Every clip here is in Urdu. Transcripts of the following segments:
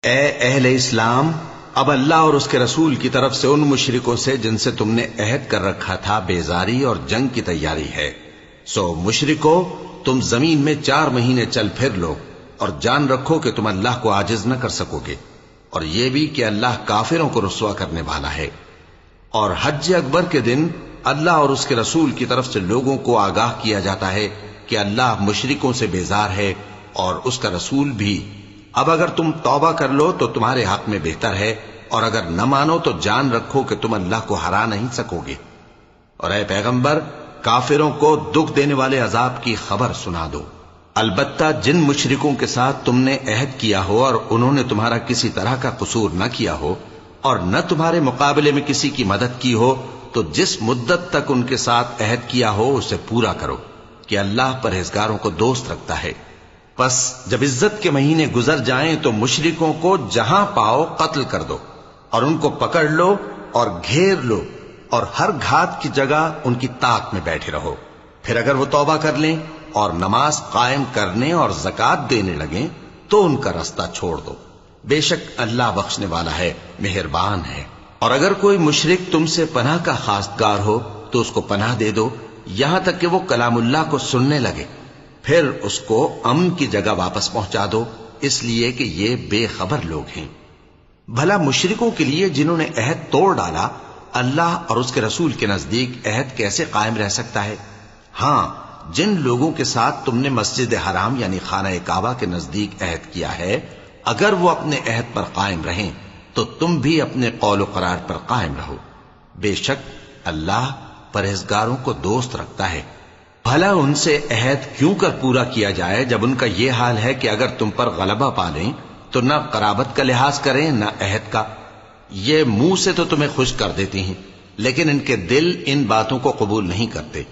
اے اہل اسلام، اب اللہ اور اس کے رسول کی طرف سے ان مشرکوں سے جن سے تم نے عہد کر رکھا تھا بیزاری اور جنگ کی تیاری ہے۔ سو مشرکو، تم زمین میں 4 مہینے چل پھر لو اور جان رکھو کہ تم اللہ کو عاجز نہ کر سکو گے، اور یہ بھی کہ اللہ کافروں کو رسوا کرنے والا ہے۔ اور حج اکبر کے دن اللہ اور اس کے رسول کی طرف سے لوگوں کو آگاہ کیا جاتا ہے کہ اللہ مشرکوں سے بیزار ہے اور اس کا رسول بھی۔ اب اگر تم توبہ کر لو تو تمہارے حق میں بہتر ہے، اور اگر نہ مانو تو جان رکھو کہ تم اللہ کو ہرا نہیں سکو گے۔ اور اے پیغمبر، کافروں کو دکھ دینے والے عذاب کی خبر سنا دو۔ البتہ جن مشرکوں کے ساتھ تم نے عہد کیا ہو اور انہوں نے تمہارا کسی طرح کا قصور نہ کیا ہو اور نہ تمہارے مقابلے میں کسی کی مدد کی ہو، تو جس مدت تک ان کے ساتھ عہد کیا ہو اسے پورا کرو، کہ اللہ پرہیزگاروں کو دوست رکھتا ہے۔ پس جب عزت کے مہینے گزر جائیں تو مشرکوں کو جہاں پاؤ قتل کر دو، اور ان کو پکڑ لو اور گھیر لو، اور ہر گھات کی جگہ ان کی طاق میں بیٹھے رہو۔ پھر اگر وہ توبہ کر لیں اور نماز قائم کرنے اور زکوٰۃ دینے لگیں تو ان کا رستہ چھوڑ دو، بے شک اللہ بخشنے والا ہے، مہربان ہے۔ اور اگر کوئی مشرک تم سے پناہ کا خواستگار ہو تو اس کو پناہ دے دو، یہاں تک کہ وہ کلام اللہ کو سننے لگے، پھر اس کو امن کی جگہ واپس پہنچا دو، اس لیے کہ یہ بے خبر لوگ ہیں۔ بھلا مشرکوں کے لیے جنہوں نے عہد توڑ ڈالا، اللہ اور اس کے رسول کے نزدیک عہد کیسے قائم رہ سکتا ہے؟ ہاں، جن لوگوں کے ساتھ تم نے مسجد حرام یعنی خانہ کعبہ کے نزدیک عہد کیا ہے، اگر وہ اپنے عہد پر قائم رہیں تو تم بھی اپنے قول و قرار پر قائم رہو، بے شک اللہ پرہیزگاروں کو دوست رکھتا ہے۔ بھلا ان سے عہد کیوں کر پورا کیا جائے جب ان کا یہ حال ہے کہ اگر تم پر غلبہ پا لیں تو نہ قرابت کا لحاظ کریں نہ عہد کا۔ یہ منہ سے تو تمہیں خوش کر دیتی ہیں، لیکن ان کے دل ان باتوں کو قبول نہیں کرتے،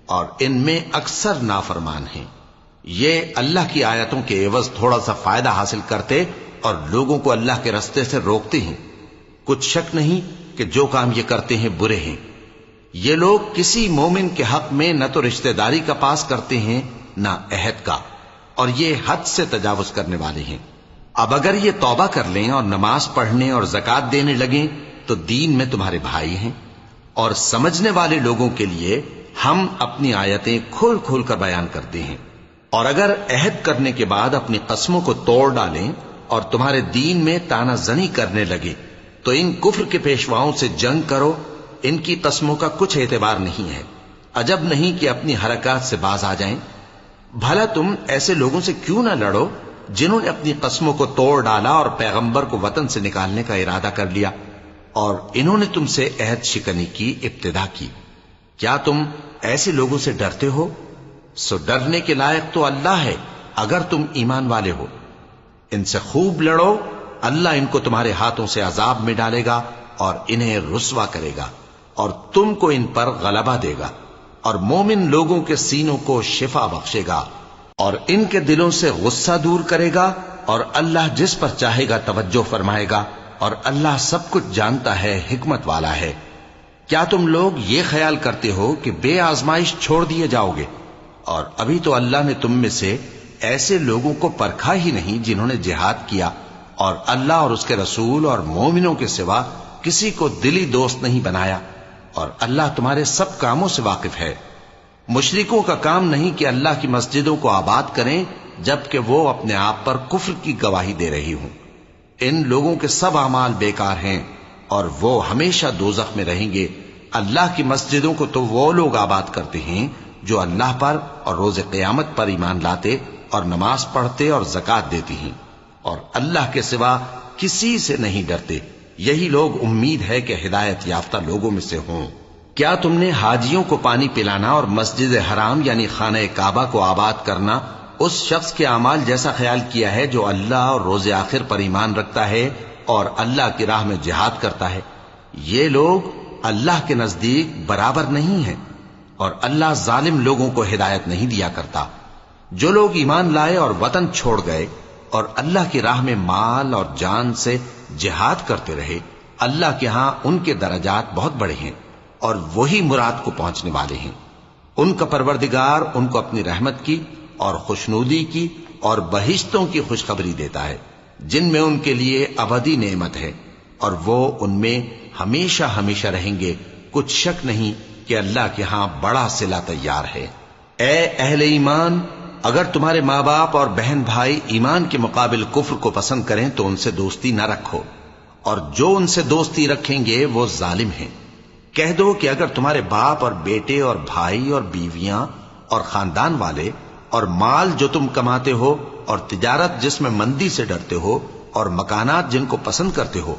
اور ان میں اکثر نافرمان ہیں۔ یہ اللہ کی آیتوں کے عوض تھوڑا سا فائدہ حاصل کرتے اور لوگوں کو اللہ کے رستے سے روکتے ہیں۔ کچھ شک نہیں کہ جو کام یہ کرتے ہیں برے ہیں۔ یہ لوگ کسی مومن کے حق میں نہ تو رشتہ داری کا پاس کرتے ہیں نہ عہد کا، اور یہ حد سے تجاوز کرنے والے ہیں۔ اب اگر یہ توبہ کر لیں اور نماز پڑھنے اور زکوٰۃ دینے لگیں تو دین میں تمہارے بھائی ہیں، اور سمجھنے والے لوگوں کے لیے ہم اپنی آیتیں کھول کھول کر بیان کرتے ہیں۔ اور اگر عہد کرنے کے بعد اپنی قسموں کو توڑ ڈالیں اور تمہارے دین میں تانا زنی کرنے لگے تو ان کفر کے پیشواؤں سے جنگ کرو، ان کی قسموں کا کچھ اعتبار نہیں ہے، عجب نہیں کہ اپنی حرکات سے باز آ جائیں۔ بھلا تم ایسے لوگوں سے کیوں نہ لڑو جنہوں نے اپنی قسموں کو توڑ ڈالا اور پیغمبر کو وطن سے نکالنے کا ارادہ کر لیا، اور انہوں نے تم سے عہد شکنی کی ابتدا کی۔ کیا تم ایسے لوگوں سے ڈرتے ہو؟ سو ڈرنے کے لائق تو اللہ ہے اگر تم ایمان والے ہو۔ ان سے خوب لڑو، اللہ ان کو تمہارے ہاتھوں سے عذاب میں ڈالے گا اور انہیں رسوا کرے گا، اور تم کو ان پر غلبہ دے گا، اور مومن لوگوں کے سینوں کو شفا بخشے گا، اور ان کے دلوں سے غصہ دور کرے گا، اور اللہ جس پر چاہے گا توجہ فرمائے گا، اور اللہ سب کچھ جانتا ہے، حکمت والا ہے۔ کیا تم لوگ یہ خیال کرتے ہو کہ بے آزمائش چھوڑ دیے جاؤ گے؟ اور ابھی تو اللہ نے تم میں سے ایسے لوگوں کو پرکھا ہی نہیں جنہوں نے جہاد کیا، اور اللہ اور اس کے رسول اور مومنوں کے سوا کسی کو دلی دوست نہیں بنایا، اور اللہ تمہارے سب کاموں سے واقف ہے۔ مشرکوں کا کام نہیں کہ اللہ کی مسجدوں کو آباد کریں جبکہ وہ اپنے آپ پر کفر کی گواہی دے رہی ہوں۔ ان لوگوں کے سب اعمال بیکار ہیں اور وہ ہمیشہ دوزخ میں رہیں گے۔ اللہ کی مسجدوں کو تو وہ لوگ آباد کرتے ہیں جو اللہ پر اور روز قیامت پر ایمان لاتے اور نماز پڑھتے اور زکوٰۃ دیتی ہیں، اور اللہ کے سوا کسی سے نہیں ڈرتے۔ یہی لوگ امید ہے کہ ہدایت یافتہ لوگوں میں سے ہوں۔ کیا تم نے حاجیوں کو پانی پلانا اور مسجد حرام یعنی خانہ کعبہ کو آباد کرنا اس شخص کے اعمال جیسا خیال کیا ہے جو اللہ اور روز آخر پر ایمان رکھتا ہے اور اللہ کی راہ میں جہاد کرتا ہے؟ یہ لوگ اللہ کے نزدیک برابر نہیں ہیں، اور اللہ ظالم لوگوں کو ہدایت نہیں دیا کرتا۔ جو لوگ ایمان لائے اور وطن چھوڑ گئے اور اللہ کی راہ میں مال اور جان سے جہاد کرتے رہے، اللہ کے ہاں ان کے درجات بہت بڑے ہیں، اور وہی مراد کو پہنچنے والے ہیں۔ ان کا پروردگار ان کو اپنی رحمت کی اور خوشنودی کی اور بہشتوں کی خوشخبری دیتا ہے، جن میں ان کے لیے ابدی نعمت ہے اور وہ ان میں ہمیشہ ہمیشہ رہیں گے، کچھ شک نہیں کہ اللہ کے ہاں بڑا صلہ تیار ہے۔ اے اہل ایمان، اگر تمہارے ماں باپ اور بہن بھائی ایمان کے مقابل کفر کو پسند کریں تو ان سے دوستی نہ رکھو، اور جو ان سے دوستی رکھیں گے وہ ظالم ہیں۔ کہہ دو کہ اگر تمہارے باپ اور بیٹے اور بھائی اور بیویاں اور خاندان والے اور مال جو تم کماتے ہو اور تجارت جس میں مندی سے ڈرتے ہو اور مکانات جن کو پسند کرتے ہو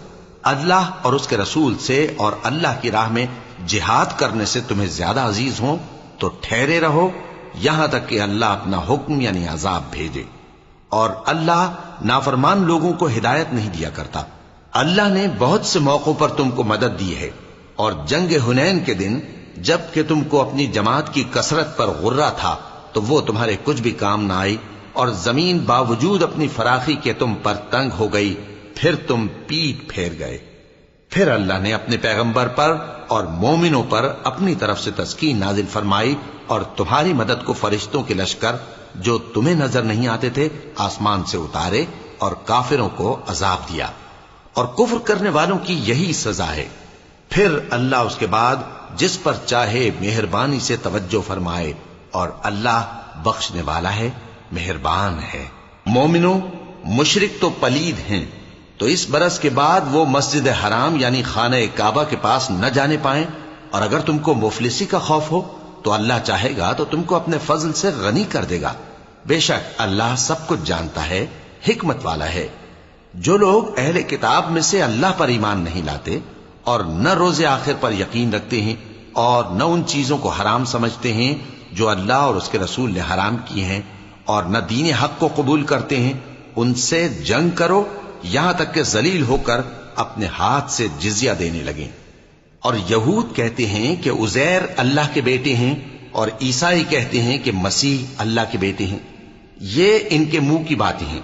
اللہ اور اس کے رسول سے اور اللہ کی راہ میں جہاد کرنے سے تمہیں زیادہ عزیز ہوں تو ٹھہرے رہو یہاں تک کہ اللہ اپنا حکم یعنی عذاب بھیجے، اور اللہ نافرمان لوگوں کو ہدایت نہیں دیا کرتا۔ اللہ نے بہت سے موقعوں پر تم کو مدد دی ہے، اور جنگ حنین کے دن جب کہ تم کو اپنی جماعت کی کثرت پر غرہ تھا تو وہ تمہارے کچھ بھی کام نہ آئی، اور زمین باوجود اپنی فراخی کے تم پر تنگ ہو گئی، پھر تم پیٹ پھیر گئے۔ پھر اللہ نے اپنے پیغمبر پر اور مومنوں پر اپنی طرف سے تسکین نازل فرمائی، اور تمہاری مدد کو فرشتوں کے لشکر جو تمہیں نظر نہیں آتے تھے آسمان سے اتارے، اور کافروں کو عذاب دیا، اور کفر کرنے والوں کی یہی سزا ہے۔ پھر اللہ اس کے بعد جس پر چاہے مہربانی سے توجہ فرمائے، اور اللہ بخشنے والا ہے، مہربان ہے۔ مومنوں، مشرک تو پلید ہیں، تو اس برس کے بعد وہ مسجد حرام یعنی خانہ کعبہ کے پاس نہ جانے پائیں، اور اگر تم کو مفلسی کا خوف ہو تو اللہ چاہے گا تو تم کو اپنے فضل سے غنی کر دے گا، بے شک اللہ سب کچھ جانتا ہے، حکمت والا ہے۔ جو لوگ اہل کتاب میں سے اللہ پر ایمان نہیں لاتے اور نہ روز آخر پر یقین رکھتے ہیں اور نہ ان چیزوں کو حرام سمجھتے ہیں جو اللہ اور اس کے رسول نے حرام کیے ہیں، اور نہ دین حق کو قبول کرتے ہیں، ان سے جنگ کرو یہاں تک کہ ذلیل ہو کر اپنے ہاتھ سے جزیہ دینے لگیں۔ اور یہود کہتے ہیں کہ عزیر اللہ کے بیٹے ہیں، اور عیسائی کہتے ہیں کہ مسیح اللہ کے بیٹے ہیں۔ یہ ان کے منہ کی باتیں ہیں،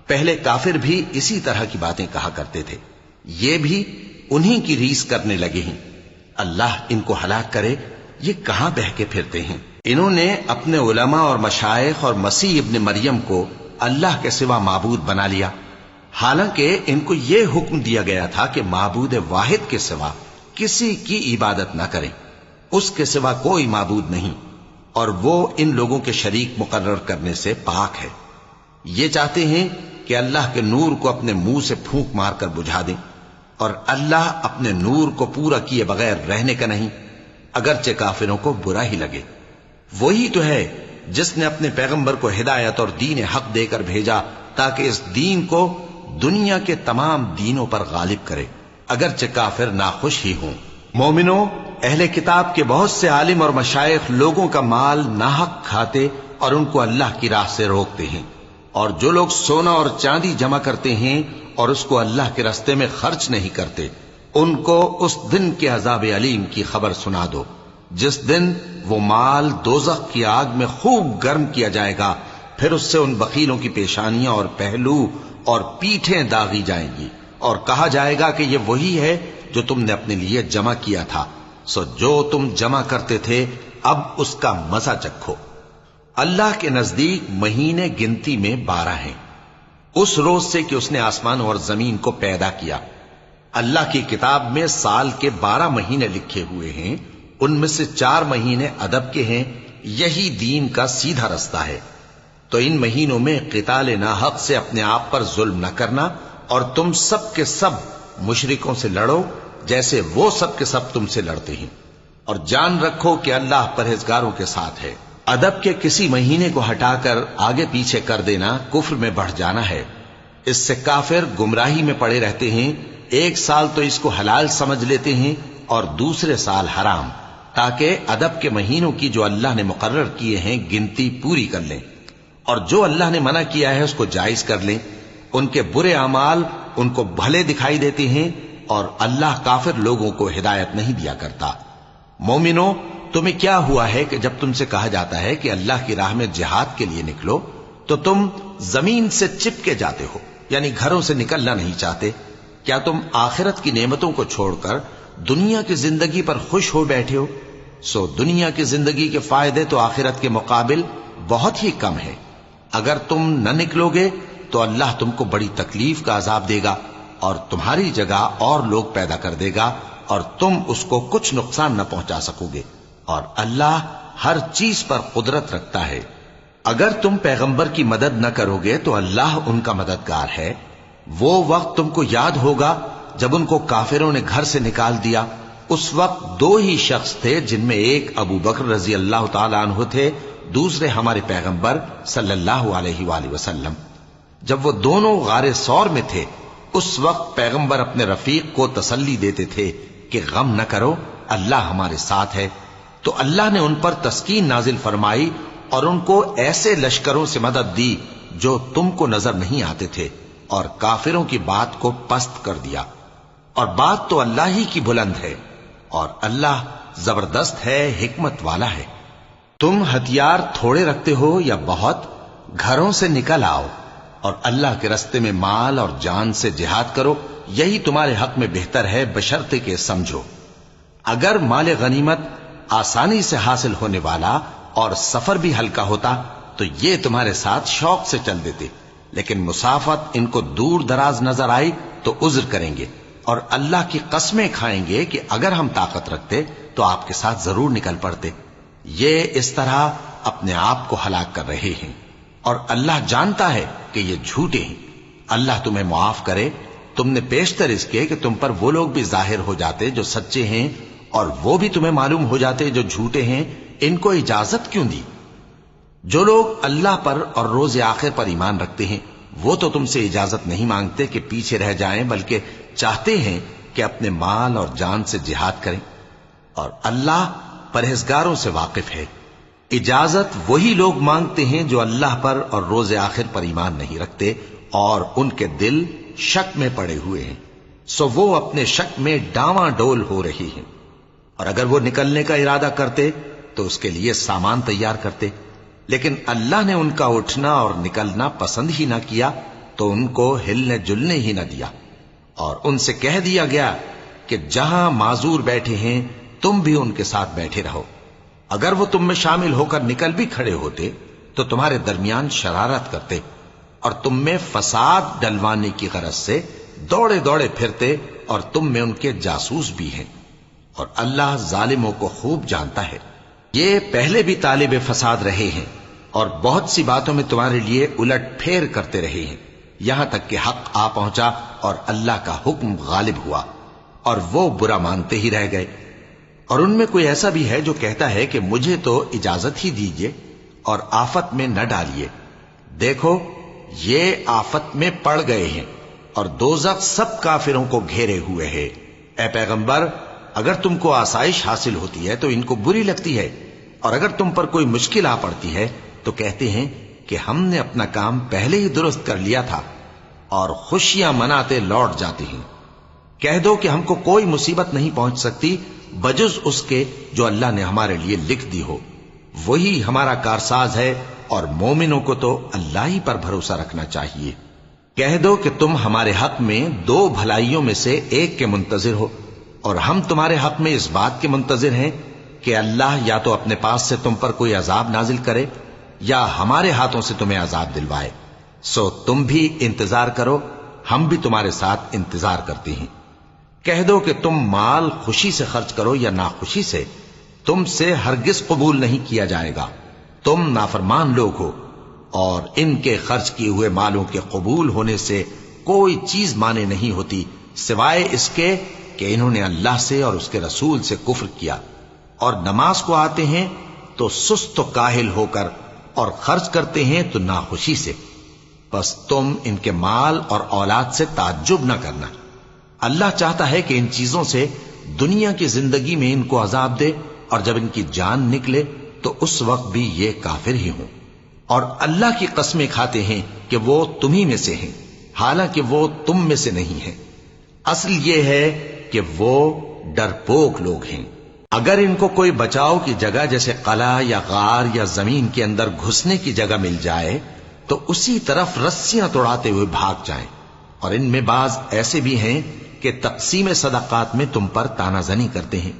پہلے کافر بھی اسی طرح کی باتیں کہا کرتے تھے، یہ بھی انہی کی ریس کرنے لگے ہیں۔ اللہ ان کو ہلاک کرے، یہ کہاں بہہ کے پھرتے ہیں۔ انہوں نے اپنے علماء اور مشائخ اور مسیح ابن مریم کو اللہ کے سوا معبود بنا لیا، حالانکہ ان کو یہ حکم دیا گیا تھا کہ معبود واحد کے سوا کسی کی عبادت نہ کریں، اس کے سوا کوئی معبود نہیں، اور وہ ان لوگوں کے شریک مقرر کرنے سے پاک ہے۔ یہ چاہتے ہیں کہ اللہ کے نور کو اپنے منہ سے پھونک مار کر بجھا دیں، اور اللہ اپنے نور کو پورا کیے بغیر رہنے کا نہیں، اگرچہ کافروں کو برا ہی لگے۔ وہی تو ہے جس نے اپنے پیغمبر کو ہدایت اور دین حق دے کر بھیجا تاکہ اس دین کو دنیا کے تمام دینوں پر غالب کرے، اگرچہ کافر ناخوش ہی ہوں۔ مومنوں، اہل کتاب کے بہت سے عالم اور مشائخ لوگوں کا مال ناحق کھاتے اور ان کو اللہ کی راہ سے روکتے ہیں، اور جو لوگ سونا اور چاندی جمع کرتے ہیں اور اس کو اللہ کے راستے میں خرچ نہیں کرتے، ان کو اس دن کے عذاب علیم کی خبر سنا دو، جس دن وہ مال دوزخ کی آگ میں خوب گرم کیا جائے گا، پھر اس سے ان بخیلوں کی پیشانیاں اور پہلو اور پیٹھیں داغی جائیں گی، اور کہا جائے گا کہ یہ وہی ہے جو تم نے اپنے لیے جمع کیا تھا، سو جو تم جمع کرتے تھے اب اس کا مزہ چکھو۔ اللہ کے نزدیک مہینے گنتی میں 12 ہیں، اس روز سے کہ اس نے آسمان اور زمین کو پیدا کیا۔ اللہ کی کتاب میں سال کے 12 مہینے لکھے ہوئے ہیں، ان میں سے 4 مہینے ادب کے ہیں، یہی دین کا سیدھا رستہ ہے۔ تو ان مہینوں میں قتال ناحق سے اپنے آپ پر ظلم نہ کرنا، اور تم سب کے سب مشرکوں سے لڑو جیسے وہ سب کے سب تم سے لڑتے ہیں، اور جان رکھو کہ اللہ پرہیزگاروں کے ساتھ ہے۔ ادب کے کسی مہینے کو ہٹا کر آگے پیچھے کر دینا کفر میں بڑھ جانا ہے، اس سے کافر گمراہی میں پڑے رہتے ہیں۔ ایک سال تو اس کو حلال سمجھ لیتے ہیں اور دوسرے سال حرام، تاکہ ادب کے مہینوں کی جو اللہ نے مقرر کیے ہیں گنتی پوری کر لیں، اور جو اللہ نے منع کیا ہے اس کو جائز کر لیں۔ ان کے برے اعمال ان کو بھلے دکھائی دیتے ہیں، اور اللہ کافر لوگوں کو ہدایت نہیں دیا کرتا۔ مومنوں، تمہیں کیا ہوا ہے کہ جب تم سے کہا جاتا ہے کہ اللہ کی راہ میں جہاد کے لیے نکلو تو تم زمین سے چپکے جاتے ہو، یعنی گھروں سے نکلنا نہیں چاہتے؟ کیا تم آخرت کی نعمتوں کو چھوڑ کر دنیا کی زندگی پر خوش ہو بیٹھے ہو؟ سو دنیا کی زندگی کے فائدے تو آخرت کے مقابل بہت ہی کم ہے۔ اگر تم نہ نکلو گے تو اللہ تم کو بڑی تکلیف کا عذاب دے گا اور تمہاری جگہ اور لوگ پیدا کر دے گا اور تم اس کو کچھ نقصان نہ پہنچا سکو گے، اور اللہ ہر چیز پر قدرت رکھتا ہے۔ اگر تم پیغمبر کی مدد نہ کرو گے تو اللہ ان کا مددگار ہے۔ وہ وقت تم کو یاد ہوگا جب ان کو کافروں نے گھر سے نکال دیا، اس وقت دو ہی شخص تھے، جن میں ایک ابو بکر رضی اللہ تعالی عنہ تھے، دوسرے ہمارے پیغمبر صلی اللہ علیہ وآلہ وسلم۔ جب وہ دونوں غار ثور میں تھے، اس وقت پیغمبر اپنے رفیق کو تسلی دیتے تھے کہ غم نہ کرو، اللہ ہمارے ساتھ ہے۔ تو اللہ نے ان پر تسکین نازل فرمائی اور ان کو ایسے لشکروں سے مدد دی جو تم کو نظر نہیں آتے تھے، اور کافروں کی بات کو پست کر دیا۔ اور بات تو اللہ ہی کی بلند ہے، اور اللہ زبردست ہے، حکمت والا ہے۔ تم ہتھیار تھوڑے رکھتے ہو یا بہت، گھروں سے نکل آؤ اور اللہ کے رستے میں مال اور جان سے جہاد کرو، یہی تمہارے حق میں بہتر ہے، بشرطے کہ سمجھو۔ اگر مال غنیمت آسانی سے حاصل ہونے والا اور سفر بھی ہلکا ہوتا تو یہ تمہارے ساتھ شوق سے چل دیتے، لیکن مسافت ان کو دور دراز نظر آئی تو عذر کریں گے، اور اللہ کی قسمیں کھائیں گے کہ اگر ہم طاقت رکھتے تو آپ کے ساتھ ضرور نکل پڑتے۔ یہ اس طرح اپنے آپ کو ہلاک کر رہے ہیں، اور اللہ جانتا ہے کہ یہ جھوٹے ہیں۔ اللہ تمہیں معاف کرے، تم نے پیشتر اس کے کہ تم پر وہ لوگ بھی ظاہر ہو جاتے جو سچے ہیں، اور وہ بھی تمہیں معلوم ہو جاتے جو جھوٹے ہیں۔ ان کو اجازت کیوں دی؟ جو لوگ اللہ پر اور روز آخر پر ایمان رکھتے ہیں وہ تو تم سے اجازت نہیں مانگتے کہ پیچھے رہ جائیں، بلکہ چاہتے ہیں کہ اپنے مال اور جان سے جہاد کریں، اور اللہ پرہیزگاروں سے واقف ہے۔ اجازت وہی لوگ مانگتے ہیں جو اللہ پر اور روز آخر پر ایمان نہیں رکھتے اور ان کے دل شک میں پڑے ہوئے ہیں، سو وہ اپنے شک میں ڈاواں ڈول ہو رہی ہیں۔ اور اگر وہ نکلنے کا ارادہ کرتے تو اس کے لیے سامان تیار کرتے، لیکن اللہ نے ان کا اٹھنا اور نکلنا پسند ہی نہ کیا تو ان کو ہلنے جلنے ہی نہ دیا، اور ان سے کہہ دیا گیا کہ جہاں معذور بیٹھے ہیں تم بھی ان کے ساتھ بیٹھے رہو۔ اگر وہ تم میں شامل ہو کر نکل بھی کھڑے ہوتے تو تمہارے درمیان شرارت کرتے اور تم میں فساد ڈلوانے کی غرض سے دوڑے دوڑے پھرتے، اور تم میں ان کے جاسوس بھی ہیں، اور اللہ ظالموں کو خوب جانتا ہے۔ یہ پہلے بھی طالب فساد رہے ہیں اور بہت سی باتوں میں تمہارے لیے الٹ پھیر کرتے رہے ہیں، یہاں تک کہ حق آ پہنچا اور اللہ کا حکم غالب ہوا، اور وہ برا مانتے ہی رہ گئے۔ اور ان میں کوئی ایسا بھی ہے جو کہتا ہے کہ مجھے تو اجازت ہی دیجئے اور آفت میں نہ ڈالیے۔ دیکھو یہ آفت میں پڑ گئے ہیں، اور دوزخ سب کافروں کو گھیرے ہوئے ہے۔ اے پیغمبر، اگر تم کو آسائش حاصل ہوتی ہے تو ان کو بری لگتی ہے، اور اگر تم پر کوئی مشکل آ پڑتی ہے تو کہتے ہیں کہ ہم نے اپنا کام پہلے ہی درست کر لیا تھا، اور خوشیاں مناتے لوٹ جاتے ہیں۔ کہہ دو کہ ہم کو کوئی مصیبت نہیں پہنچ سکتی بجز اس کے جو اللہ نے ہمارے لیے لکھ دی ہو، وہی ہمارا کارساز ہے، اور مومنوں کو تو اللہ ہی پر بھروسہ رکھنا چاہیے۔ کہہ دو کہ تم ہمارے حق میں دو بھلائیوں میں سے ایک کے منتظر ہو، اور ہم تمہارے حق میں اس بات کے منتظر ہیں کہ اللہ یا تو اپنے پاس سے تم پر کوئی عذاب نازل کرے یا ہمارے ہاتھوں سے تمہیں عذاب دلوائے، سو تم بھی انتظار کرو، ہم بھی تمہارے ساتھ انتظار کرتے ہیں۔ کہہ دو کہ تم مال خوشی سے خرچ کرو یا ناخوشی سے، تم سے ہرگز قبول نہیں کیا جائے گا، تم نافرمان لوگ ہو، اور ان کے خرچ کیے ہوئے مالوں کے قبول ہونے سے کوئی چیز مانے نہیں ہوتی سوائے اس کے کہ انہوں نے اللہ سے اور اس کے رسول سے کفر کیا، اور نماز کو آتے ہیں تو سست و کاہل ہو کر، اور خرچ کرتے ہیں تو ناخوشی سے۔ بس تم ان کے مال اور اولاد سے تعجب نہ کرنا، اللہ چاہتا ہے کہ ان چیزوں سے دنیا کی زندگی میں ان کو عذاب دے، اور جب ان کی جان نکلے تو اس وقت بھی یہ کافر ہی ہوں، اور اللہ کی قسمیں کھاتے ہیں کہ وہ تمہیں میں سے ہیں، حالانکہ وہ تم میں سے نہیں ہیں۔ اصل یہ ہے کہ وہ ڈرپوک لوگ ہیں۔ اگر ان کو کوئی بچاؤ کی جگہ جیسے قلعہ یا غار یا زمین کے اندر گھسنے کی جگہ مل جائے تو اسی طرف رسیاں توڑاتے ہوئے بھاگ جائیں، اور ان میں بعض ایسے بھی ہیں کہ تقسیم صدقات میں تم پر تانا زنی کرتے ہیں۔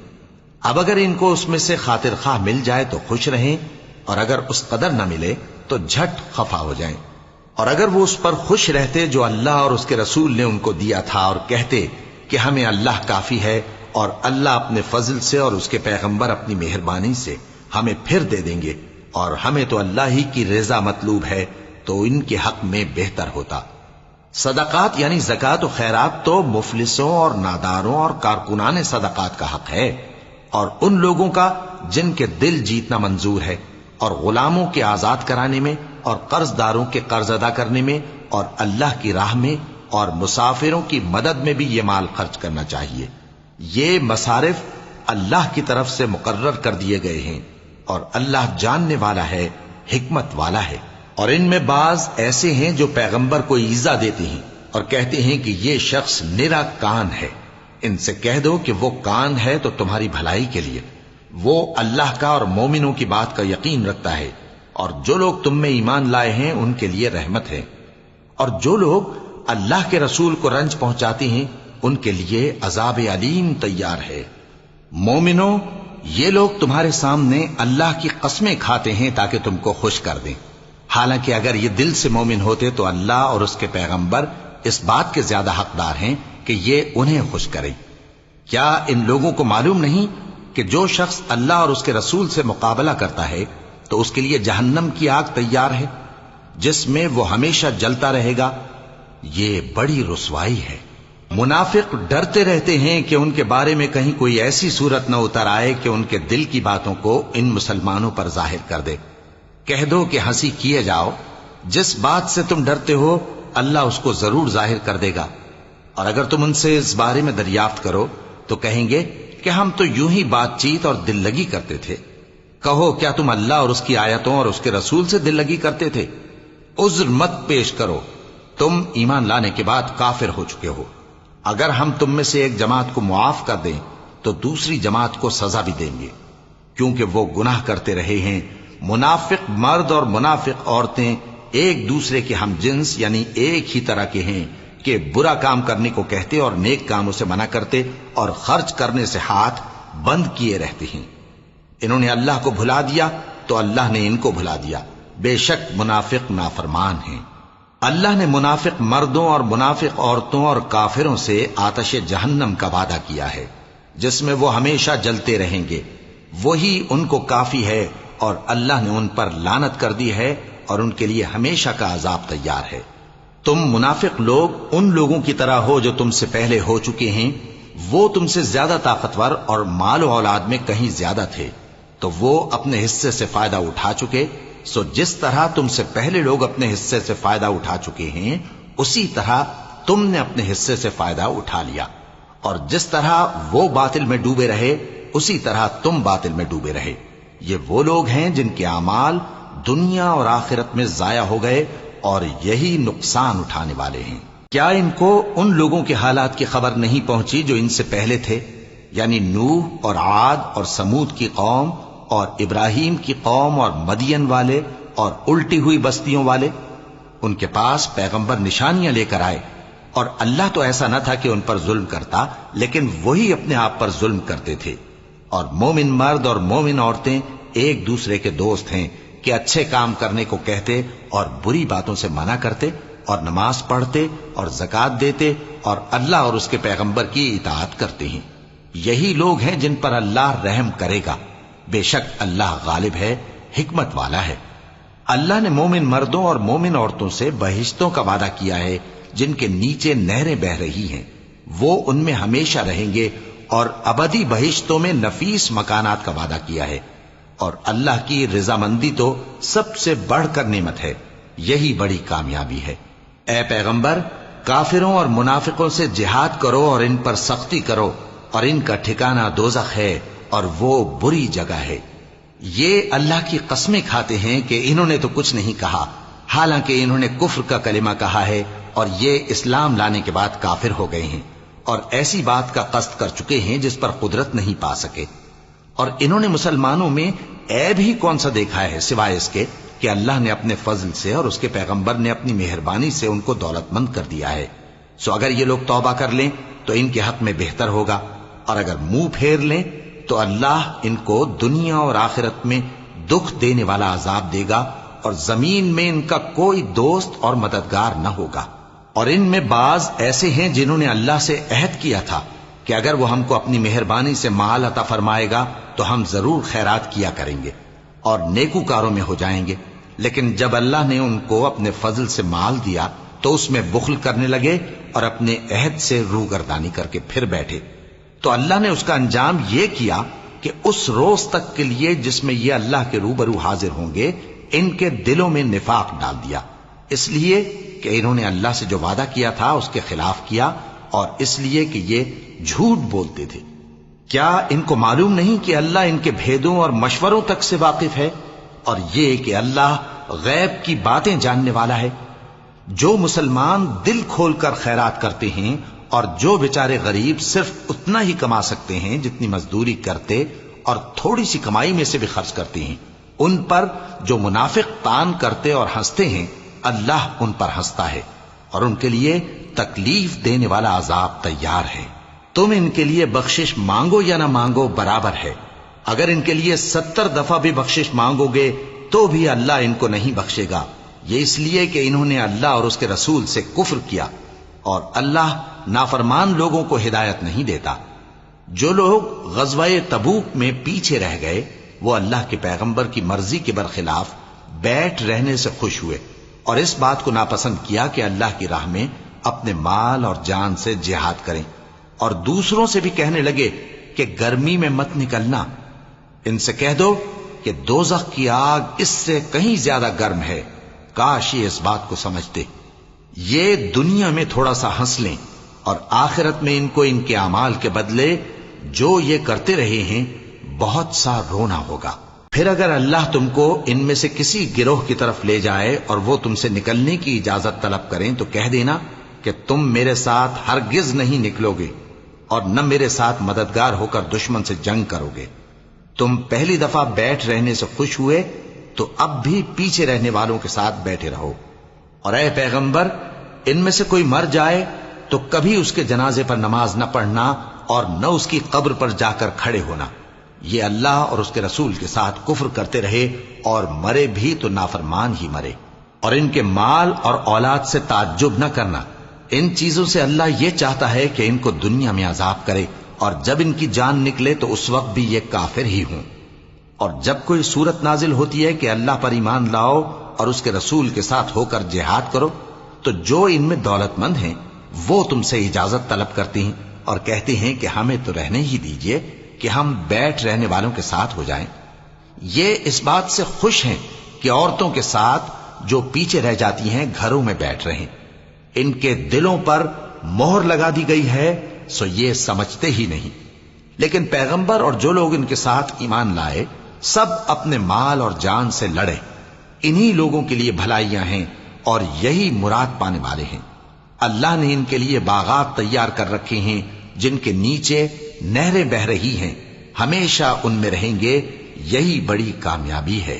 اب اگر ان کو اس میں سے خاطر خواہ مل جائے تو خوش رہیں، اور اگر اس قدر نہ ملے تو جھٹ خفا ہو جائیں۔ اور اگر وہ اس پر خوش رہتے جو اللہ اور اس کے رسول نے ان کو دیا تھا، اور کہتے کہ ہمیں اللہ کافی ہے، اور اللہ اپنے فضل سے اور اس کے پیغمبر اپنی مہربانی سے ہمیں پھر دے دیں گے، اور ہمیں تو اللہ ہی کی رضا مطلوب ہے، تو ان کے حق میں بہتر ہوتا۔ صدقات یعنی زکوٰۃ و خیرات تو مفلسوں اور ناداروں اور کارکنان صدقات کا حق ہے، اور ان لوگوں کا جن کے دل جیتنا منظور ہے، اور غلاموں کے آزاد کرانے میں، اور قرض داروں کے قرض ادا کرنے میں، اور اللہ کی راہ میں، اور مسافروں کی مدد میں بھی یہ مال خرچ کرنا چاہیے۔ یہ مصارف اللہ کی طرف سے مقرر کر دیے گئے ہیں، اور اللہ جاننے والا ہے، حکمت والا ہے۔ اور ان میں بعض ایسے ہیں جو پیغمبر کو ایذا دیتے ہیں اور کہتے ہیں کہ یہ شخص نرا کان ہے۔ ان سے کہہ دو کہ وہ کان ہے تو تمہاری بھلائی کے لیے، وہ اللہ کا اور مومنوں کی بات کا یقین رکھتا ہے، اور جو لوگ تم میں ایمان لائے ہیں ان کے لیے رحمت ہے، اور جو لوگ اللہ کے رسول کو رنج پہنچاتے ہیں ان کے لیے عذاب علیم تیار ہے۔ مومنوں، یہ لوگ تمہارے سامنے اللہ کی قسمیں کھاتے ہیں تاکہ تم کو خوش کر دیں، حالانکہ اگر یہ دل سے مومن ہوتے تو اللہ اور اس کے پیغمبر اس بات کے زیادہ حقدار ہیں کہ یہ انہیں خوش کرے۔ کیا ان لوگوں کو معلوم نہیں کہ جو شخص اللہ اور اس کے رسول سے مقابلہ کرتا ہے تو اس کے لیے جہنم کی آگ تیار ہے، جس میں وہ ہمیشہ جلتا رہے گا؟ یہ بڑی رسوائی ہے۔ منافق ڈرتے رہتے ہیں کہ ان کے بارے میں کہیں کوئی ایسی صورت نہ اتر آئے کہ ان کے دل کی باتوں کو ان مسلمانوں پر ظاہر کر دے۔ کہہ دو کہ ہنسی کیے جاؤ، جس بات سے تم ڈرتے ہو اللہ اس کو ضرور ظاہر کر دے گا، اور اگر تم ان سے اس بارے میں دریافت کرو تو کہیں گے کہ ہم تو یوں ہی بات چیت اور دل لگی کرتے تھے۔ کہو کیا تم اللہ اور اس کی آیتوں اور اس کے رسول سے دل لگی کرتے تھے؟ عذر مت پیش کرو، تم ایمان لانے کے بعد کافر ہو چکے ہو۔ اگر ہم تم میں سے ایک جماعت کو معاف کر دیں تو دوسری جماعت کو سزا بھی دیں گے، کیونکہ وہ گناہ کرتے رہے ہیں۔ منافق مرد اور منافق عورتیں ایک دوسرے کے ہم جنس یعنی ایک ہی طرح کے ہیں کہ برا کام کرنے کو کہتے اور نیک کاموں سے منع کرتے، اور خرچ کرنے سے ہاتھ بند کیے رہتے ہیں۔ انہوں نے اللہ کو بھلا دیا تو اللہ نے ان کو بھلا دیا، بے شک منافق نافرمان ہیں۔ اللہ نے منافق مردوں اور منافق عورتوں اور کافروں سے آتش جہنم کا وعدہ کیا ہے، جس میں وہ ہمیشہ جلتے رہیں گے، وہی ان کو کافی ہے، اور اللہ نے ان پر لعنت کر دی ہے اور ان کے لیے ہمیشہ کا عذاب تیار ہے۔ تم منافق لوگ ان لوگوں کی طرح ہو جو تم سے پہلے ہو چکے ہیں، وہ تم سے زیادہ طاقتور اور مال و اولاد میں کہیں زیادہ تھے، تو وہ اپنے حصے سے فائدہ اٹھا چکے، سو جس طرح تم سے پہلے لوگ اپنے حصے سے فائدہ اٹھا چکے ہیں اسی طرح تم نے اپنے حصے سے فائدہ اٹھا لیا، اور جس طرح وہ باطل میں ڈوبے رہے اسی طرح تم باطل میں ڈوبے رہے۔ یہ وہ لوگ ہیں جن کے اعمال دنیا اور آخرت میں ضائع ہو گئے، اور یہی نقصان اٹھانے والے ہیں۔ کیا ان کو ان لوگوں کے حالات کی خبر نہیں پہنچی جو ان سے پہلے تھے، یعنی نوح اور عاد اور سمود کی قوم اور ابراہیم کی قوم اور مدین والے اور الٹی ہوئی بستیوں والے؟ ان کے پاس پیغمبر نشانیاں لے کر آئے، اور اللہ تو ایسا نہ تھا کہ ان پر ظلم کرتا، لیکن وہی اپنے آپ پر ظلم کرتے تھے۔ اور مومن مرد اور مومن عورتیں ایک دوسرے کے دوست ہیں کہ اچھے کام کرنے کو کہتے اور بری باتوں سے منع کرتے، اور نماز پڑھتے اور زکوٰۃ دیتے، اور اللہ اور اس کے پیغمبر کی اطاعت کرتے ہیں۔ یہی لوگ ہیں جن پر اللہ رحم کرے گا، بے شک اللہ غالب ہے، حکمت والا ہے۔ اللہ نے مومن مردوں اور مومن عورتوں سے بہشتوں کا وعدہ کیا ہے جن کے نیچے نہریں بہ رہی ہیں، وہ ان میں ہمیشہ رہیں گے، اور ابدی بہشتوں میں نفیس مکانات کا وعدہ کیا ہے۔ اور اللہ کی رضامندی تو سب سے بڑھ کر نعمت ہے، یہی بڑی کامیابی ہے۔ اے پیغمبر، کافروں اور منافقوں سے جہاد کرو اور ان پر سختی کرو، اور ان کا ٹھکانہ دوزخ ہے اور وہ بری جگہ ہے۔ یہ اللہ کی قسمیں کھاتے ہیں کہ انہوں نے تو کچھ نہیں کہا، حالانکہ انہوں نے کفر کا کلمہ کہا ہے اور یہ اسلام لانے کے بعد کافر ہو گئے ہیں، اور ایسی بات کا قصد کر چکے ہیں جس پر قدرت نہیں پا سکے۔ اور انہوں نے مسلمانوں میں عیب ہی کون سا دیکھا ہے سوائے اس کے کہ اللہ نے اپنے فضل سے اور اس کے پیغمبر نے اپنی مہربانی سے ان کو دولت مند کر دیا ہے۔ سو اگر یہ لوگ توبہ کر لیں تو ان کے حق میں بہتر ہوگا، اور اگر منہ پھیر لیں تو اللہ ان کو دنیا اور آخرت میں دکھ دینے والا عذاب دے گا، اور زمین میں ان کا کوئی دوست اور مددگار نہ ہوگا۔ اور ان میں بعض ایسے ہیں جنہوں نے اللہ سے عہد کیا تھا کہ اگر وہ ہم کو اپنی مہربانی سے مال عطا فرمائے گا تو ہم ضرور خیرات کیا کریں گے اور نیکوکاروں میں ہو جائیں گے، لیکن جب اللہ نے ان کو اپنے فضل سے مال دیا تو اس میں بخل کرنے لگے اور اپنے عہد سے روگردانی کر کے پھر بیٹھے۔ تو اللہ نے اس کا انجام یہ کیا کہ اس روز تک کے لیے جس میں یہ اللہ کے روبرو حاضر ہوں گے ان کے دلوں میں نفاق ڈال دیا، اس لیے کہ انہوں نے اللہ سے جو وعدہ کیا تھا اس کے خلاف کیا، اور اس لیے کہ یہ جھوٹ بولتے تھے۔ کیا ان کو معلوم نہیں کہ اللہ ان کے بھیدوں اور مشوروں تک سے واقف ہے، اور یہ کہ اللہ غیب کی باتیں جاننے والا ہے؟ جو مسلمان دل کھول کر خیرات کرتے ہیں اور جو بیچارے غریب صرف اتنا ہی کما سکتے ہیں جتنی مزدوری کرتے اور تھوڑی سی کمائی میں سے بھی خرچ کرتے ہیں، ان پر جو منافق تان کرتے اور ہنستے ہیں اللہ ان پر ہنستا ہے اور ان کے لیے تکلیف دینے والا عذاب تیار ہے۔ تم ان کے لیے بخشش مانگو یا نہ مانگو برابر ہے، اگر ان کے لیے 70 دفعہ بھی بخشش مانگو گے تو بھی اللہ ان کو نہیں بخشے گا، یہ اس لیے کہ انہوں نے اللہ اور اس کے رسول سے کفر کیا، اور اللہ نافرمان لوگوں کو ہدایت نہیں دیتا۔ جو لوگ غزوہ تبوک میں پیچھے رہ گئے وہ اللہ کے پیغمبر کی مرضی کے برخلاف بیٹھ رہنے سے خوش ہوئے اور اس بات کو ناپسند کیا کہ اللہ کی راہ میں اپنے مال اور جان سے جہاد کریں، اور دوسروں سے بھی کہنے لگے کہ گرمی میں مت نکلنا، ان سے کہہ دو کہ دوزخ کی آگ اس سے کہیں زیادہ گرم ہے، کاش یہ اس بات کو سمجھتے۔ یہ دنیا میں تھوڑا سا ہنس لیں اور آخرت میں ان کو ان کے اعمال کے بدلے جو یہ کرتے رہے ہیں بہت سا رونا ہوگا۔ پھر اگر اللہ تم کو ان میں سے کسی گروہ کی طرف لے جائے اور وہ تم سے نکلنے کی اجازت طلب کریں تو کہہ دینا کہ تم میرے ساتھ ہرگز نہیں نکلو گے اور نہ میرے ساتھ مددگار ہو کر دشمن سے جنگ کرو گے۔ تم پہلی دفعہ بیٹھ رہنے سے خوش ہوئے تو اب بھی پیچھے رہنے والوں کے ساتھ بیٹھے رہو، اور اے پیغمبر ان میں سے کوئی مر جائے تو کبھی اس کے جنازے پر نماز نہ پڑھنا اور نہ اس کی قبر پر جا کر کھڑے ہونا، یہ اللہ اور اس کے رسول کے ساتھ کفر کرتے رہے اور مرے بھی تو نافرمان ہی مرے۔ اور ان کے مال اور اولاد سے تعجب نہ کرنا، ان چیزوں سے اللہ یہ چاہتا ہے کہ ان کو دنیا میں عذاب کرے اور جب ان کی جان نکلے تو اس وقت بھی یہ کافر ہی ہوں۔ اور جب کوئی صورت نازل ہوتی ہے کہ اللہ پر ایمان لاؤ اور اس کے رسول کے ساتھ ہو کر جہاد کرو تو جو ان میں دولت مند ہیں وہ تم سے اجازت طلب کرتے ہیں اور کہتے ہیں کہ ہمیں تو رہنے ہی دیجئے کہ ہم بیٹھ رہنے والوں کے ساتھ ہو جائیں۔ یہ اس بات سے خوش ہیں کہ عورتوں کے ساتھ جو پیچھے رہ جاتی ہیں گھروں میں بیٹھ رہیں، ان کے دلوں پر مہر لگا دی گئی ہے سو یہ سمجھتے ہی نہیں۔ لیکن پیغمبر اور جو لوگ ان کے ساتھ ایمان لائے سب اپنے مال اور جان سے لڑے، انہی لوگوں کے لیے بھلائیاں ہیں اور یہی مراد پانے والے ہیں۔ اللہ نے ان کے لیے باغات تیار کر رکھے ہیں جن کے نیچے نہریں بہ رہی ہیں، ہمیشہ ان میں رہیں گے، یہی بڑی کامیابی ہے۔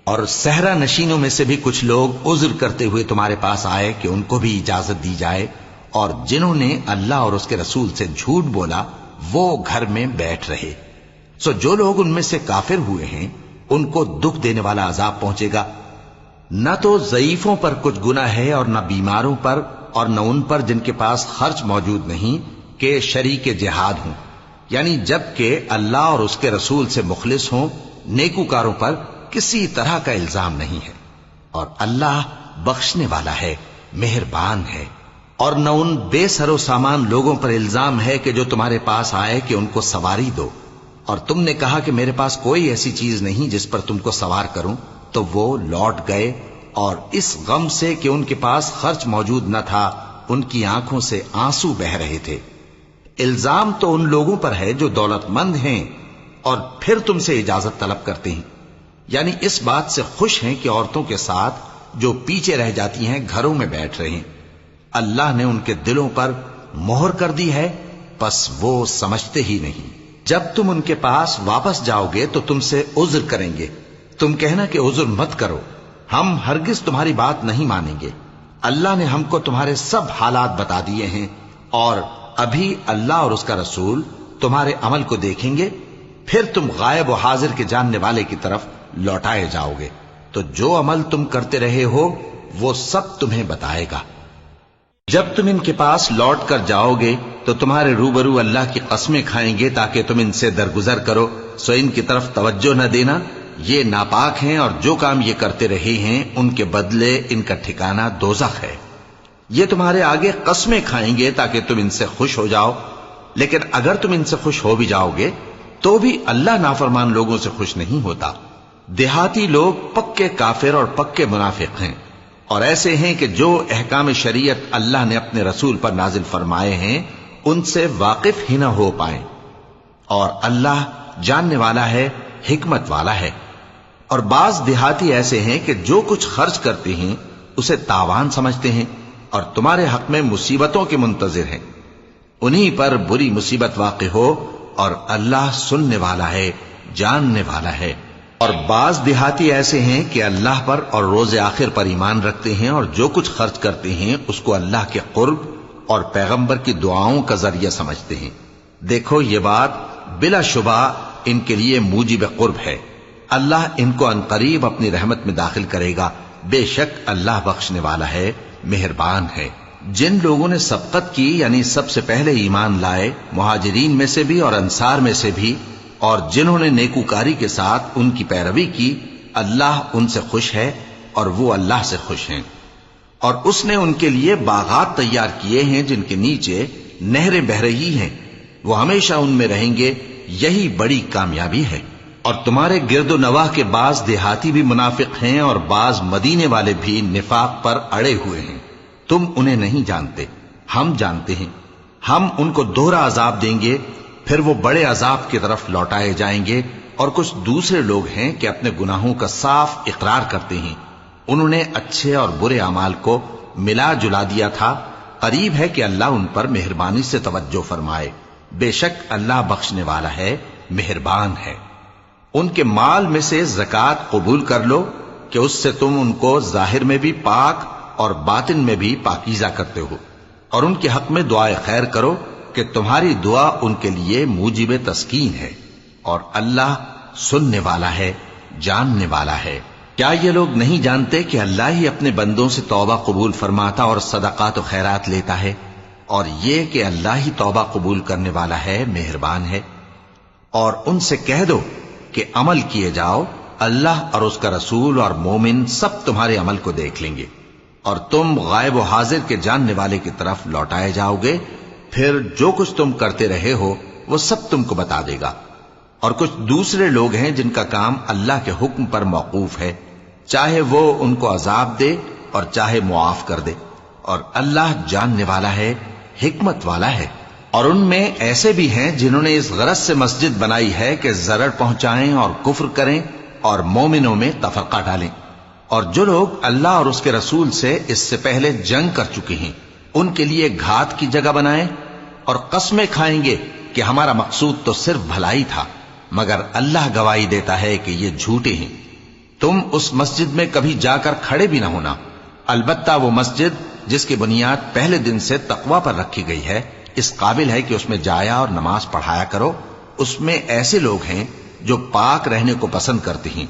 اور صحرا نشینوں میں سے بھی کچھ لوگ عذر کرتے ہوئے تمہارے پاس آئے کہ ان کو بھی اجازت دی جائے، اور جنہوں نے اللہ اور اس کے رسول سے جھوٹ بولا وہ گھر میں بیٹھ رہے۔ سو جو لوگ ان میں سے کافر ہوئے ہیں ان کو دکھ دینے والا عذاب پہنچے گا۔ نہ تو ضعیفوں پر کچھ گناہ ہے اور نہ بیماروں پر اور نہ ان پر جن کے پاس خرچ موجود نہیں کہ شریک جہاد ہوں، یعنی جب کہ اللہ اور اس کے رسول سے مخلص ہوں، نیکوکاروں پر کسی طرح کا الزام نہیں ہے، اور اللہ بخشنے والا ہے، مہربان ہے۔ اور نہ ان بے سر و سامان لوگوں پر الزام ہے کہ جو تمہارے پاس آئے کہ ان کو سواری دو، اور تم نے کہا کہ میرے پاس کوئی ایسی چیز نہیں جس پر تم کو سوار کروں، تو وہ لوٹ گئے اور اس غم سے کہ ان کے پاس خرچ موجود نہ تھا ان کی آنکھوں سے آنسو بہ رہے تھے۔ الزام تو ان لوگوں پر ہے جو دولت مند ہیں اور پھر تم سے اجازت طلب کرتے ہیں، یعنی اس بات سے خوش ہیں کہ عورتوں کے ساتھ جو پیچھے رہ جاتی ہیں گھروں میں بیٹھ رہے ہیں۔ اللہ نے ان کے دلوں پر مہر کر دی ہے پس وہ سمجھتے ہی نہیں۔ جب تم ان کے پاس واپس جاؤ گے تو تم سے عذر کریں گے، تم کہنا کہ عذر مت کرو، ہم ہرگز تمہاری بات نہیں مانیں گے۔ اللہ نے ہم کو تمہارے سب حالات بتا دیے ہیں، اور ابھی اللہ اور اس کا رسول تمہارے عمل کو دیکھیں گے، پھر تم غائب و حاضر کے جاننے والے کی طرف لوٹائے جاؤ گے۔ تو جو عمل تم کرتے رہے ہو وہ سب تمہیں بتائے گا۔ جب تم ان کے پاس لوٹ کر جاؤ گے تو تمہارے روبرو اللہ کی قسمیں کھائیں گے تاکہ تم ان سے درگزر کرو، سو ان کی طرف توجہ نہ دینا، یہ ناپاک ہیں اور جو کام یہ کرتے رہے ہیں ان کے بدلے ان کا ٹھکانہ دوزخ ہے۔ یہ تمہارے آگے قسمیں کھائیں گے تاکہ تم ان سے خوش ہو جاؤ، لیکن اگر تم ان سے خوش ہو بھی جاؤ گے تو بھی اللہ نافرمان لوگوں سے خوش نہیں ہوتا۔ دیہاتی لوگ پکے کافر اور پکے منافق ہیں، اور ایسے ہیں کہ جو احکام شریعت اللہ نے اپنے رسول پر نازل فرمائے ہیں ان سے واقف ہی نہ ہو پائیں، اور اللہ جاننے والا ہے، حکمت والا ہے۔ اور بعض دیہاتی ایسے ہیں کہ جو کچھ خرچ کرتے ہیں اسے تاوان سمجھتے ہیں اور تمہارے حق میں مصیبتوں کے منتظر ہیں، انہی پر بری مصیبت واقع ہو، اور اللہ سننے والا ہے، جاننے والا ہے۔ اور بعض دیہاتی ایسے ہیں کہ اللہ پر اور روز آخر پر ایمان رکھتے ہیں اور جو کچھ خرچ کرتے ہیں اس کو اللہ کے قرب اور پیغمبر کی دعاؤں کا ذریعہ سمجھتے ہیں۔ دیکھو یہ بات بلا شبہ ان کے لیے موجب قرب ہے، اللہ ان کو عنقریب اپنی رحمت میں داخل کرے گا، بے شک اللہ بخشنے والا ہے، مہربان ہے۔ جن لوگوں نے سبقت کی یعنی سب سے پہلے ایمان لائے، مہاجرین میں سے بھی اور انصار میں سے بھی، اور جنہوں نے نیکوکاری کے ساتھ ان کی پیروی کی، اللہ ان سے خوش ہے اور وہ اللہ سے خوش ہیں۔ اور اس نے ان کے لیے باغات تیار کیے ہیں جن کے نیچے نہریں بہہ رہی ہیں، وہ ہمیشہ ان میں رہیں گے، یہی بڑی کامیابی ہے۔ اور تمہارے گرد و نواح کے بعض دیہاتی بھی منافق ہیں اور بعض مدینے والے بھی نفاق پر اڑے ہوئے ہیں، تم انہیں نہیں جانتے، ہم جانتے ہیں۔ ہم ان کو دوہرا عذاب دیں گے، پھر وہ بڑے عذاب کی طرف لوٹائے جائیں گے۔ اور کچھ دوسرے لوگ ہیں کہ اپنے گناہوں کا صاف اقرار کرتے ہیں، انہوں نے اچھے اور برے اعمال کو ملا جلا دیا تھا، قریب ہے کہ اللہ ان پر مہربانی سے توجہ فرمائے، بے شک اللہ بخشنے والا ہے، مہربان ہے۔ ان کے مال میں سے زکوٰۃ قبول کر لو کہ اس سے تم ان کو ظاہر میں بھی پاک اور باطن میں بھی پاکیزہ کرتے ہو، اور ان کے حق میں دعائے خیر کرو کہ تمہاری دعا ان کے لیے موجب تسکین ہے، اور اللہ سننے والا ہے، جاننے والا ہے۔ کیا یہ لوگ نہیں جانتے کہ اللہ ہی اپنے بندوں سے توبہ قبول فرماتا اور صدقات و خیرات لیتا ہے، اور یہ کہ اللہ ہی توبہ قبول کرنے والا ہے، مہربان ہے۔ اور ان سے کہہ دو کہ عمل کیے جاؤ، اللہ اور اس کا رسول اور مومن سب تمہارے عمل کو دیکھ لیں گے، اور تم غائب و حاضر کے جاننے والے کی طرف لوٹائے جاؤ گے، پھر جو کچھ تم کرتے رہے ہو وہ سب تم کو بتا دے گا۔ اور کچھ دوسرے لوگ ہیں جن کا کام اللہ کے حکم پر موقوف ہے، چاہے وہ ان کو عذاب دے اور چاہے معاف کر دے، اور اللہ جاننے والا ہے، حکمت والا ہے۔ اور ان میں ایسے بھی ہیں جنہوں نے اس غرض سے مسجد بنائی ہے کہ ضرر پہنچائیں اور کفر کریں اور مومنوں میں تفرقہ ڈالیں۔ اور جو لوگ اللہ اور اس کے رسول سے اس سے پہلے جنگ کر چکے ہیں ان کے لیے گھات کی جگہ بنائیں، اور قسمیں کھائیں گے کہ ہمارا مقصود تو صرف بھلائی تھا، مگر اللہ گواہی دیتا ہے کہ یہ جھوٹے ہیں۔ تم اس مسجد میں کبھی جا کر کھڑے بھی نہ ہونا، البتہ وہ مسجد جس کی بنیاد پہلے دن سے تقوی پر رکھی گئی ہے اس قابل ہے کہ اس میں جایا اور نماز پڑھایا کرو۔ اس میں ایسے لوگ ہیں جو پاک رہنے کو پسند کرتے ہیں،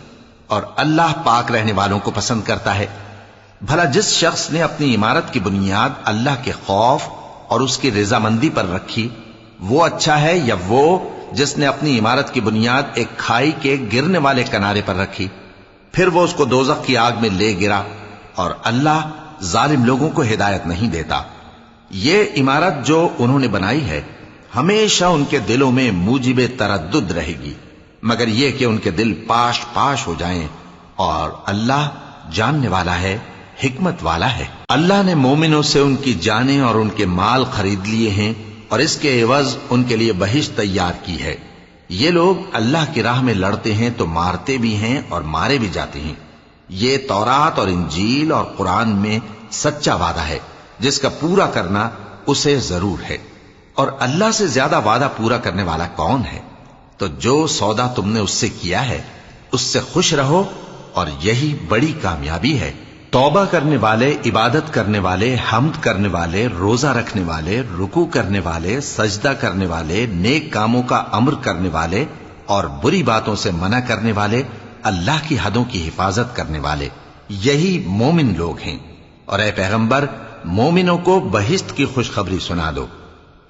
اور اللہ پاک رہنے والوں کو پسند کرتا ہے۔ بھلا جس شخص نے اپنی عمارت کی بنیاد اللہ کے خوف اور اس کی رضامندی پر رکھی، وہ اچھا ہے یا وہ جس نے اپنی عمارت کی بنیاد ایک کھائی کے گرنے والے کنارے پر رکھی، پھر وہ اس کو دوزخ کی آگ میں لے گرا، اور اللہ ظالم لوگوں کو ہدایت نہیں دیتا۔ یہ عمارت جو انہوں نے بنائی ہے ہمیشہ ان کے دلوں میں موجب تردد رہے گی، مگر یہ کہ ان کے دل پاش پاش ہو جائیں، اور اللہ جاننے والا ہے، حکمت والا ہے۔ اللہ نے مومنوں سے ان کی جانیں اور ان کے مال خرید لیے ہیں، اور اس کے عوض ان کے لیے بہشت تیار کی ہے۔ یہ لوگ اللہ کی راہ میں لڑتے ہیں تو مارتے بھی ہیں اور مارے بھی جاتے ہیں۔ یہ تورات اور انجیل اور قرآن میں سچا وعدہ ہے جس کا پورا کرنا اسے ضرور ہے، اور اللہ سے زیادہ وعدہ پورا کرنے والا کون ہے؟ تو جو سودا تم نے اس سے کیا ہے اس سے خوش رہو، اور یہی بڑی کامیابی ہے۔ توبہ کرنے والے، عبادت کرنے والے، حمد کرنے والے، روزہ رکھنے والے، رکوع کرنے والے، سجدہ کرنے والے، نیک کاموں کا امر کرنے والے اور بری باتوں سے منع کرنے والے، اللہ کی حدوں کی حفاظت کرنے والے، یہی مومن لوگ ہیں۔ اور اے پیغمبر، مومنوں کو بہشت کی خوشخبری سنا دو۔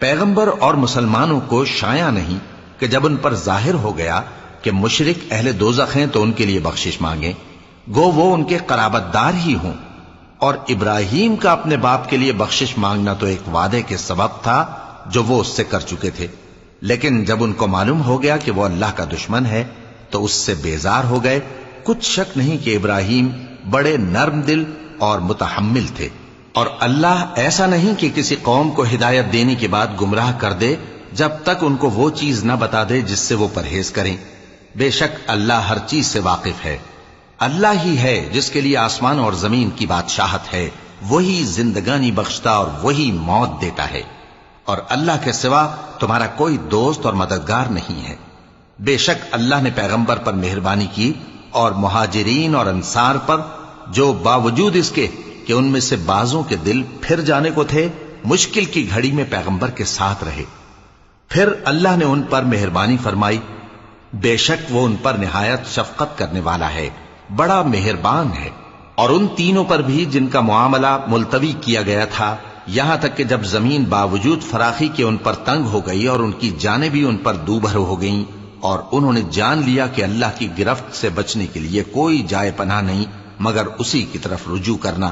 پیغمبر اور مسلمانوں کو شایع نہیں کہ جب ان پر ظاہر ہو گیا کہ مشرک اہل دوزخ ہیں تو ان کے لیے بخشش مانگیں، گو وہ ان کے قرابت دار ہی ہوں۔ اور ابراہیم کا اپنے باپ کے لیے بخشش مانگنا تو ایک وعدے کے سبب تھا جو وہ اس سے کر چکے تھے، لیکن جب ان کو معلوم ہو گیا کہ وہ اللہ کا دشمن ہے تو اس سے بیزار ہو گئے۔ کچھ شک نہیں کہ ابراہیم بڑے نرم دل اور متحمل تھے، اور اللہ ایسا نہیں کہ کسی قوم کو ہدایت دینے کے بعد گمراہ کر دے جب تک ان کو وہ چیز نہ بتا دے جس سے وہ پرہیز کریں۔ بے شک اللہ ہر چیز سے واقف ہے۔ اللہ ہی ہے جس کے لیے آسمان اور زمین کی بادشاہت ہے، وہی زندگانی بخشتا اور وہی موت دیتا ہے، اور اللہ کے سوا تمہارا کوئی دوست اور مددگار نہیں ہے۔ بے شک اللہ نے پیغمبر پر مہربانی کی اور مہاجرین اور انصار پر، جو باوجود اس کے کہ ان میں سے بعضوں کے دل پھر جانے کو تھے، مشکل کی گھڑی میں پیغمبر کے ساتھ رہے۔ پھر اللہ نے ان پر مہربانی فرمائی، بے شک وہ ان پر نہایت شفقت کرنے والا ہے، بڑا مہربان ہے۔ اور ان تینوں پر بھی جن کا معاملہ ملتوی کیا گیا تھا، یہاں تک کہ جب زمین باوجود فراخی کے ان پر تنگ ہو گئی اور ان کی جانیں بھی ان پر دوبھر ہو گئیں، اور انہوں نے جان لیا کہ اللہ کی گرفت سے بچنے کے لیے کوئی جائے پناہ نہیں مگر اسی کی طرف رجوع کرنا،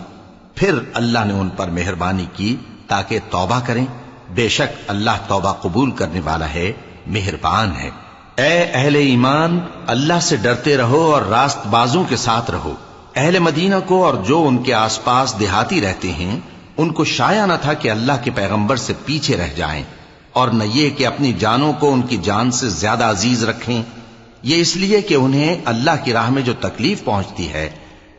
پھر اللہ نے ان پر مہربانی کی تاکہ توبہ کریں۔ بے شک اللہ توبہ قبول کرنے والا ہے، مہربان ہے۔ اے اہل ایمان، اللہ سے ڈرتے رہو اور راست بازوں کے ساتھ رہو۔ اہل مدینہ کو اور جو ان کے آس پاس دیہاتی رہتے ہیں، ان کو شایع نہ تھا کہ اللہ کے پیغمبر سے پیچھے رہ جائیں، اور نہ یہ کہ اپنی جانوں کو ان کی جان سے زیادہ عزیز رکھیں۔ یہ اس لیے کہ انہیں اللہ کی راہ میں جو تکلیف پہنچتی ہے،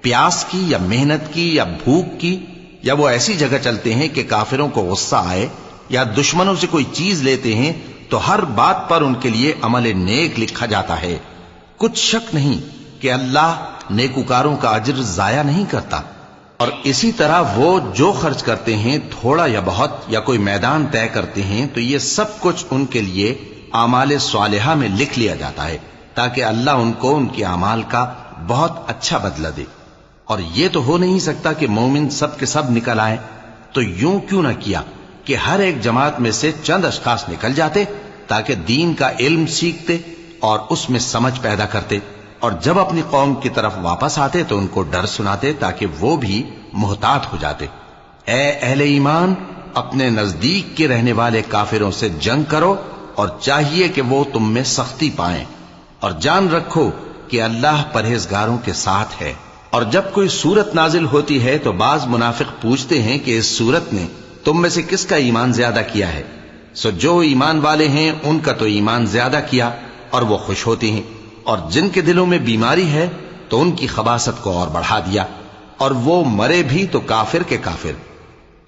پیاس کی یا محنت کی یا بھوک کی، یا وہ ایسی جگہ چلتے ہیں کہ کافروں کو غصہ آئے یا دشمنوں سے کوئی چیز لیتے ہیں، تو ہر بات پر ان کے لیے عمل نیک لکھا جاتا ہے۔ کچھ شک نہیں کہ اللہ نیکوکاروں کا اجر ضائع نہیں کرتا۔ اور اسی طرح وہ جو خرچ کرتے ہیں، تھوڑا یا بہت، یا کوئی میدان طے کرتے ہیں، تو یہ سب کچھ ان کے لیے اعمال صالحہ میں لکھ لیا جاتا ہے، تاکہ اللہ ان کو ان کے اعمال کا بہت اچھا بدلہ دے۔ اور یہ تو ہو نہیں سکتا کہ مومن سب کے سب نکل آئیں، تو یوں کیوں نہ کیا کہ ہر ایک جماعت میں سے چند اشخاص نکل جاتے تاکہ دین کا علم سیکھتے اور اس میں سمجھ پیدا کرتے، اور جب اپنی قوم کی طرف واپس آتے تو ان کو ڈر سناتے تاکہ وہ بھی محتاط ہو جاتے۔ اے اہل ایمان، اپنے نزدیک کے رہنے والے کافروں سے جنگ کرو، اور چاہیے کہ وہ تم میں سختی پائیں، اور جان رکھو کہ اللہ پرہیزگاروں کے ساتھ ہے۔ اور جب کوئی سورت نازل ہوتی ہے تو بعض منافق پوچھتے ہیں کہ اس سورت نے تم میں سے کس کا ایمان زیادہ کیا ہے؟ سو جو ایمان والے ہیں ان کا تو ایمان زیادہ کیا، اور وہ خوش ہوتے ہیں، اور جن کے دلوں میں بیماری ہے تو ان کی خباثت کو اور بڑھا دیا، اور وہ مرے بھی تو کافر کے کافر۔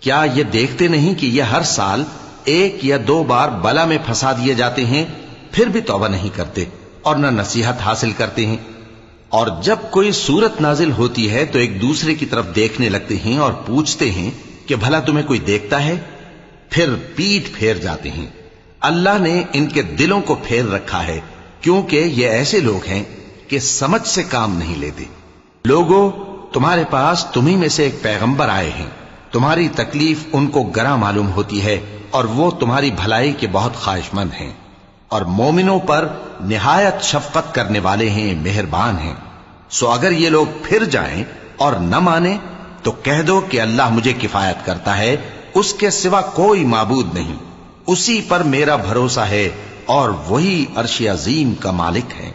کیا یہ دیکھتے نہیں کہ یہ ہر سال ایک یا دو بار بلا میں پھنسا دیے جاتے ہیں، پھر بھی توبہ نہیں کرتے اور نہ نصیحت حاصل کرتے ہیں؟ اور جب کوئی سورت نازل ہوتی ہے تو ایک دوسرے کی طرف دیکھنے لگتے ہیں اور پوچھتے ہیں کہ بھلا تمہیں کوئی دیکھتا ہے؟ پھر پیٹ پھیر جاتے ہیں۔ اللہ نے ان کے دلوں کو پھیر رکھا ہے، کیونکہ یہ ایسے لوگ ہیں کہ سمجھ سے کام نہیں لیتے۔ لوگوں، تمہارے پاس تمہیں میں سے ایک پیغمبر آئے ہیں، تمہاری تکلیف ان کو گراں معلوم ہوتی ہے، اور وہ تمہاری بھلائی کے بہت خواہش مند ہیں، اور مومنوں پر نہایت شفقت کرنے والے ہیں، مہربان ہیں۔ سو اگر یہ لوگ پھر جائیں اور نہ مانیں تو کہہ دو کہ اللہ مجھے کفایت کرتا ہے، اس کے سوا کوئی معبود نہیں، اسی پر میرا بھروسہ ہے، اور وہی عرش عظیم کا مالک ہے۔